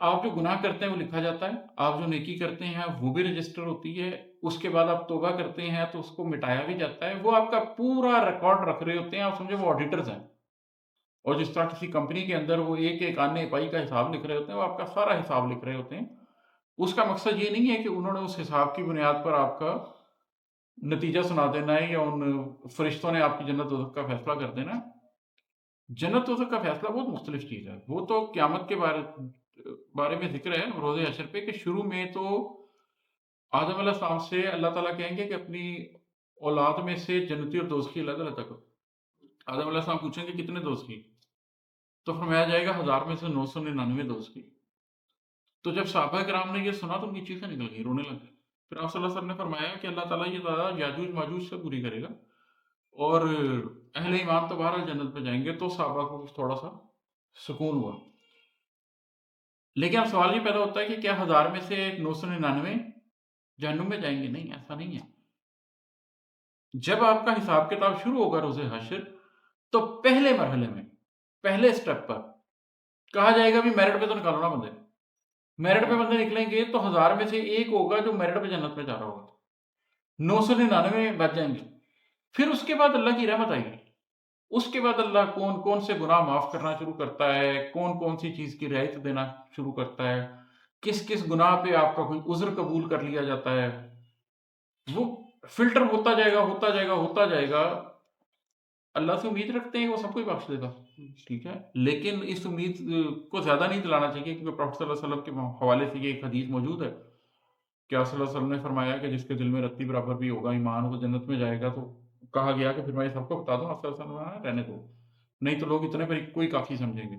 आप जो गुनाह करते हैं वो लिखा जाता है, आप जो नेकी करते हैं वो भी रजिस्टर होती है, उसके बाद आप तौबा करते हैं तो उसको मिटाया भी जाता है। वो आपका पूरा रिकॉर्ड रख रहे होते हैं, आप समझो वो ऑडिटर्स हैं। और जिस तरह किसी कंपनी के अंदर वो एक-एक आने-पाई का हिसाब लिख रहे होते हैं, वो आपका सारा हिसाब लिख रहे होते हैं। उसका मकसद ये नहीं है कि उन्होंने उस हिसाब की बुनियाद पर आपका नतीजा सुना देना है या उन फरिश्तों ने आपकी जन्नत-दोज़ख का फैसला कर देना है। जन्नत-दोज़ख का फैसला बहुत मुख्तलिफ चीज़ है। वो तो क़यामत के बारे में ज़िक्र है रोज़े हशर पे कि शुरू में तो आदम अलैहिस्सलाम से अल्लाह ताला कहेंगे कि अपनी औलाद में से जन्नती और दोज़खी अलग-अलग करो। आदम अलैहिस्सलाम पूछेंगे कितने दोज़खी? तो फरमाया जाएगा 1000 में से 999 दोज़खी। तो जब सहाबा किराम ने ये सुना तो उनकी चीखें निकल गई, रोने लगे। फिर आप सल्लल्लाहु अलैहि वसल्लम ने फरमाया कि अल्लाह ताला ये तादाद याजूज-माजूज से पूरी करेगा और अहले ईमान तो बहरहाल जन्नत में जाएँगे, तो सहाबा को थोड़ा-सा सुकून हुआ। लेकिन अब सवाल ये पैदा होता है कि क्या 1000 में से 999 जहन्नुम में जाएँगे? नहीं, ऐसा नहीं है। जब आपका हिसाब-किताब शुरू होगा रोज़े हश्र, तो पहले मरहले में, पहले स्टेप पर कहा जाएगा, "भई मेरिट पे तो निकालो ना बंदे।" मेरिट पे बंदे निकलेंगे तो 1000 में से 1 होगा जो मेरिट पे जन्नत में जा रहा होगा। 999 बच जाएँगे। फिर उसके बाद अल्लाह की रहमत आएगी। उसके बाद अल्लाह कौन-कौन से गुनाह माफ़ करना शुरू करता है, कौन-कौन सी चीज़ की रियायत देना शुरू करता है, किस-किस गुनाह पे आपका कोई उज़्र कबूल कर लिया जाता है। वो फ़िल्टर होता जाएगा, होता जाएगा, होता जाएगा। अल्लाह से उम्मीद रखते हैं वो सब कुछ बख्श देगा, ठीक है। लेकिन इस उम्मीद को ज़्यादा नहीं दिलाना चाहिए क्योंकि प्रॉफ़ेट सल्लल्लाहु अलैहि वसल्लम के हवाले से ये एक हदीस मौजूद है कि आप सल्लल्लाहु अलैहि वसल्लम ने फरमाया कि जिसके दिल में रत्ती बराबर भी होगा ईमान, वो जन्नत में जाएगा। तो कहा गया कि फिर मैं ये सबको बता दूँ? आप सल्लल्लाहु अलैहि वसल्लम ने फरमाया रहने दो, नहीं तो लोग इतने पर को ही काफ़ी समझेंगे।